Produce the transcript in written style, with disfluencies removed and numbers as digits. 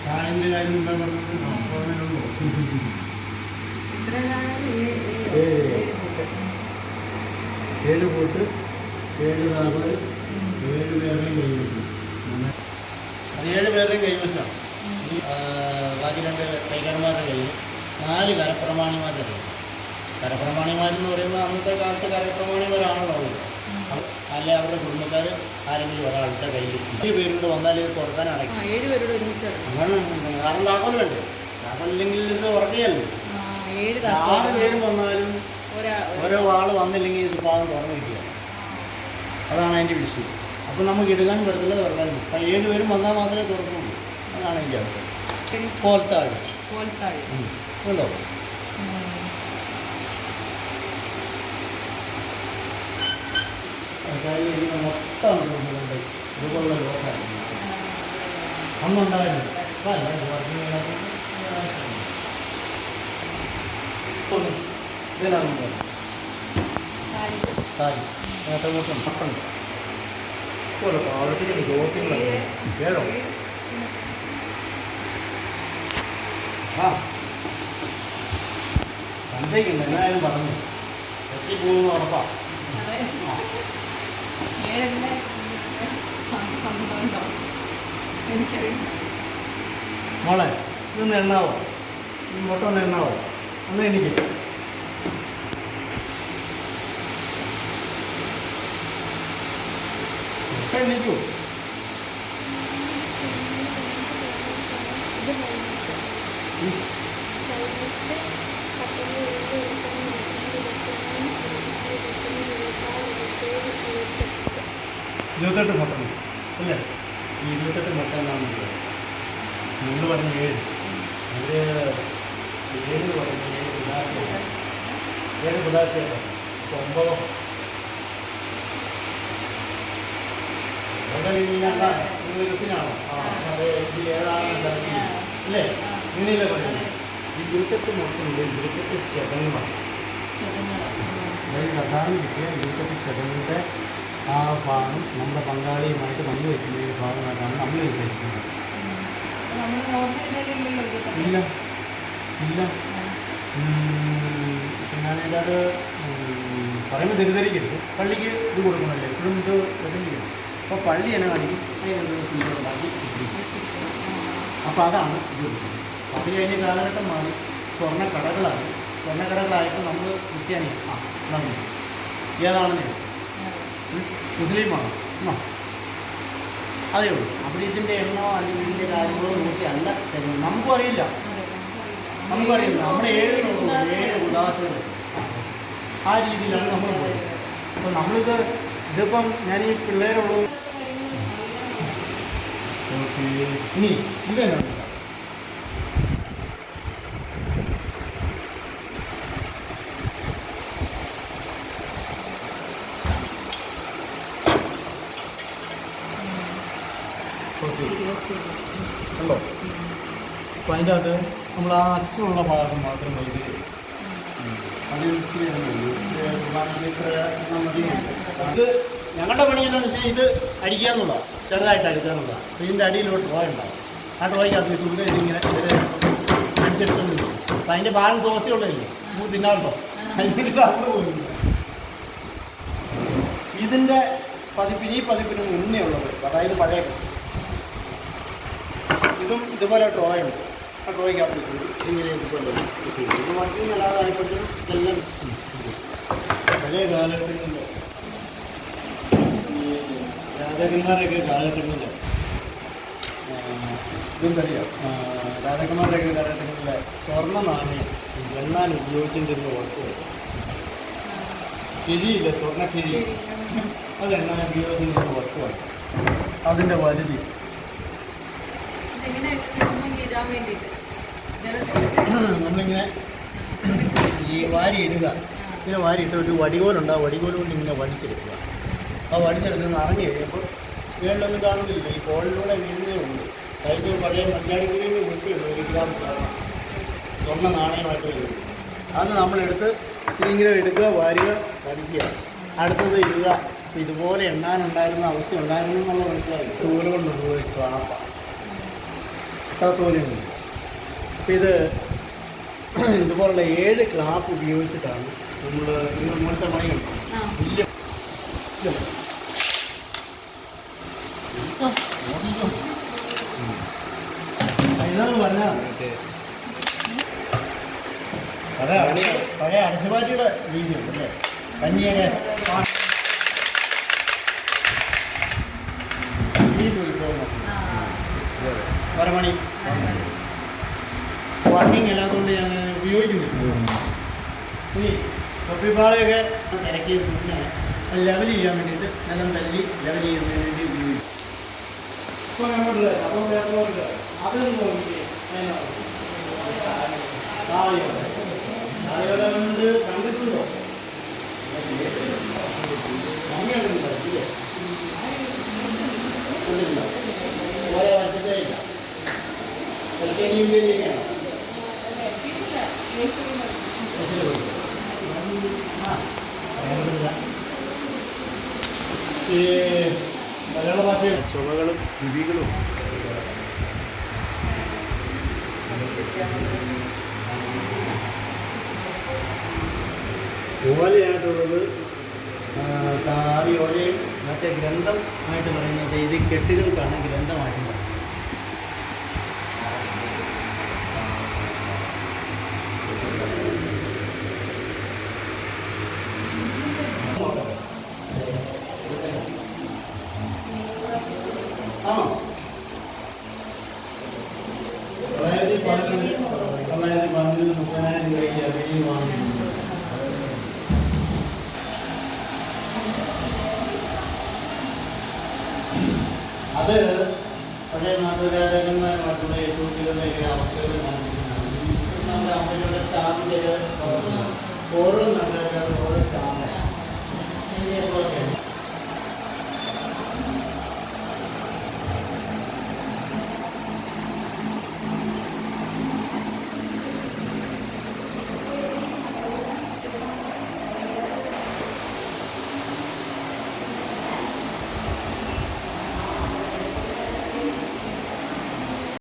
കായലിൻ്റെ കാര്യം എന്താ പറഞ്ഞത്? ഏഴ് കൂട്ട് 7 താപൽ 7 പേരുടെയും കൈവശം. അത് 7 പേരുടെയും കൈവശമാണ്. ബാക്കി 2 കൈകാരന്മാരുടെ കയ്യിൽ 4 കരപ്രമാണിമാരുടെ കയ്യിൽ. കരപ്രമാണിമാരെന്ന് പറയുമ്പോൾ അന്നത്തെ കാലത്ത് കരപ്രമാണിമാരാണല്ലോ ഉള്ളത്. അല്ലെ അവരുടെ കുടുംബക്കാർ ആരെങ്കിലും ഒരാളുടെ കയ്യിൽ 7 പേരോട് വന്നാൽ ഇത് തുറക്കാൻ അടയ്ക്കും. അങ്ങനെ കാരണം താക്കോൽ വേണ്ടേ? താക്കോലില്ലെങ്കിൽ ഇത് ഉറക്കുകയല്ലേ. 6 പേരും വന്നാലും ഓരോ ആൾ വന്നില്ലെങ്കിൽ ഇത് പാകം തുറന്നിരിക്കുക. അതാണ് അതിൻ്റെ വിഷയം. അപ്പോൾ നമുക്ക് ഇടുകാനും പറ്റത്തില്ല, തുറക്കാനും പറ്റും. അപ്പം 7 പേരും വന്നാൽ മാത്രമേ തുറക്കുള്ളൂ. അതാണ് അതിൻ്റെ അവസ്ഥ. കോൽത്താഴ് ഉണ്ടോ? ഇങ്ങനെ മൊത്തം ഇതുപോലുള്ള ലോകമായിരുന്നു അന്നുണ്ടായിരുന്നു. അപ്പം അല്ല ഇതിനാണ് താരി അങ്ങനത്തെ കൂട്ടം മട്ടുണ്ട് പോലെ പാവത്തിന് ജോട്ടികളൊക്കെ 7 സംശയിക്കണ്ട. എന്തായാലും പറഞ്ഞു എത്തിപ്പോകുന്നു ഉറപ്പാണ്. മോളെ ഇതൊന്ന് എണ്ണാവോ? മുട്ട ഒന്ന് എണ്ണാവോ? ഒന്ന് എണ്ണിക്ക്. മുട്ട എണ്ണിക്കൂ. ഇരുപത്തെട്ട് മുട്ട അല്ലേ? ഈ 28 മുട്ട എന്നാണ് നിങ്ങൾ പറഞ്ഞ 7. അവർ 7 പറഞ്ഞ 7 പുതാശയാണ്. 9 ദിവസത്തിനാണോ? അത് ഏതാണെന്ന് അല്ലേ? ഇങ്ങനെയല്ലേ പറയുന്നത്? ഈ 28 മുട്ടയുണ്ട്. 28 ശതങ്ങളാണ്. അതായത് പ്രധാനം കിട്ടിയ 28 ശതങ്ങളുടെ ആ ഭാഗം നമ്മുടെ പങ്കാളിയുമായിട്ട് പങ്കുവയ്ക്കുന്ന ഒരു ഭാഗമായിട്ടാണ് നമ്മൾ വിചാരിക്കുന്നത്. ഇല്ല ഇല്ല ഞാനിത് പറയുമ്പോൾ തെറ്റിദ്ധരിക്കരുത്. പള്ളിക്ക് ഇത് കൊടുക്കണമല്ലേ എപ്പോഴും ഇത് എത്തിക്കണം. അപ്പോൾ പള്ളി എന്നെ കാണിക്കും ഉണ്ടാക്കി അപ്പോൾ അതാണ് ഇത് കൊടുക്കുന്നത്. അത് കഴിഞ്ഞ കാലഘട്ടം മാറി സ്വർണ്ണക്കടകളാണ്. സ്വർണ്ണക്കടകളായപ്പോൾ നമ്മൾ ക്രിസ്ത്യാനി നടന്നു. ഏതാണെന്ന് മുസ്ലിമാണോ? അതേ ഉള്ളൂ. അപ്പോൾ ഇതിൻ്റെ എണ്ണോ അല്ലെങ്കിൽ ഇതിൻ്റെ കാര്യങ്ങളോ നോക്കിയല്ല തരുന്നത്. നമുക്കും അറിയില്ല. നമ്മുടെ 7 ഉദാസകൾ ആ രീതിയിലാണ് നമ്മൾ പോയത്. അപ്പോൾ ഇതിപ്പം ഞാൻ ഈ പിള്ളേരുള്ളൂ. ഇനി ഇതെന്നാ ഉണ്ടോ? അപ്പോൾ അതിൻ്റെ അകത്ത് നമ്മൾ ആ അച്ഛനുള്ള ഭാഗം മാത്രം വൈകി അത് ഇത് ഞങ്ങളുടെ പണി എന്താണെന്ന് വെച്ചാൽ ഇത് അടിക്കുക എന്നുള്ളതാണ്. ചെറുതായിട്ട് അടിക്കുക എന്നുള്ളതാണ്. അപ്പോൾ ഇതിൻ്റെ അടിയിലൊരു ഡ്രോ ഉണ്ടാവും. ആ ഡ്രോയ്ക്കകത്ത് ചുടുക ഇതിങ്ങനെ അടിച്ചെടുക്കുന്നില്ല. അപ്പം അതിൻ്റെ ബാലൻസ് ഓർത്തിയുള്ളതില്ലേ നമുക്ക് തിന്നാറുണ്ടോ? അതിൻ്റെ അങ്ങോട്ട് പോയില്ല. ഇതിൻ്റെ ഈ പതിപ്പിന് മുന്നേ ഉള്ളത്, അതായത് പഴയ ഇതും ഇതുപോലെ ഡ്രോ ഉണ്ട്. ആ ഡ്രോയ്ക്കകത്ത് ഇങ്ങനെ ഇതുപോലെ ഇത് വർക്കിംഗ് അല്ലാതെ ആയപ്പോഴും ഇതെല്ലാം പഴയ കാലഘട്ടങ്ങളിൽ ഈ രാജാക്കന്മാരുടെയൊക്കെ കാലഘട്ടങ്ങളിൽ ഇതും അറിയാം. രാജാക്കന്മാരുടെയൊക്കെ കാലഘട്ടങ്ങളിലെ സ്വർണ്ണ നാണയം എണ്ണാൻ ഉപയോഗിച്ചിരുന്ന വസ്തുക്കൾ കിഴിയില്ല, സ്വർണ്ണ കിഴി അത് എണ്ണാൻ ഉപയോഗിച്ചിരുന്ന വസ്തുവാണ്. അതിൻ്റെ വലുതി നമ്മളിങ്ങനെ ഈ വാരി ഇടുക. ഇങ്ങനെ വാരിയിട്ട് ഒരു വടികോലുണ്ട്. ആ വടികോൽ കൊണ്ട് ഇങ്ങനെ വടിച്ചെടുക്കുക. ആ വടിച്ചെടുത്ത് നിറഞ്ഞു കഴിയുമ്പോൾ വീട്ടിലൊന്നും കാണുന്നില്ല. ഈ കോളിലൂടെ വീഴുന്നേ ഉള്ളൂ. അതായത് പഴയ മഞ്ഞാടിക്കുഴിയിൽ മുട്ടിയുള്ളൂ 1 ഗ്രാം സാധനം. സ്വർണ്ണ നാണയമായിട്ട് വരും. അത് നമ്മളെടുത്ത് ഇതിങ്ങനെ എടുക്കുക, വാരുക, കടിക്കുക, അടുത്തത് ഇടുക. അപ്പോൾ ഇതുപോലെ എണ്ണാനുണ്ടായിരുന്ന അവസ്ഥ ഉണ്ടായിരുന്നു എന്നുള്ള മനസ്സിലായി. തോല് കൊണ്ടുള്ള ക്ലാപ്പ, തോലുണ്ട്. അപ്പം ഇതുപോലുള്ള 7 ക്ലാപ്പ് ഉപയോഗിച്ചിട്ടാണ് നമ്മൾ മുന്നത്തെ പണിയുണ്ട്. വലിയ ഇതെന്ന് പറഞ്ഞാൽ പഴയ അടച്ചുപാറ്റിയുടെ രീതിയുണ്ട് അല്ലേ? കഞ്ഞിയൊക്കെ വരമണി വർക്കിംഗ് അല്ലാത്തതുകൊണ്ട് ഞാൻ ഉപയോഗിക്കുന്നില്ല. ഇനി തൊപ്പിപ്പാളയൊക്കെ ഇറക്കി പിന്നെ ലെവൽ ചെയ്യാൻ വേണ്ടിയിട്ട് നിലം തല്ലി ലെവൽ ചെയ്യുന്നതിന് വേണ്ടി ഉപയോഗിക്കും. ഇപ്പോൾ നമ്മളുടെ അപ്പം വേറൊക്കെ അതൊന്നും നോക്കിയേ ആളുകളെ കൊണ്ട് കണ്ടിട്ടുണ്ടോ? ഓരോ വർഷത്തേ ഇല്ല. LKG UKG ഒക്കെയാണോ? ഈ മലയാള ഭാഷയിൽ ചുമകളും ലിപികളും ഓലയായിട്ടുള്ളത് ഓലയും മറ്റേ ഗ്രന്ഥം ആയിട്ട് പറയുന്നത് ഇത് കെട്ടുകൾക്കാണ് ഗ്രന്ഥമായിട്ട് പറയുന്നത്. ആണോ? 2012 30,000 രൂപയ്ക്ക് അഭിനയം വാങ്ങി. അത് പഴയ നാട്ടുരാജാക്കന്മാരുമായിട്ടുള്ള ഏറ്റവും അവസ്ഥകൾ കാണിച്ചിട്ടുണ്ടാകും. നമ്മുടെ അമ്മയുടെ സ്റ്റാമ്പിൻ്റെ ഓരോ നാട്ടുകാരും ഓരോ സ്റ്റാമ്പാണ്.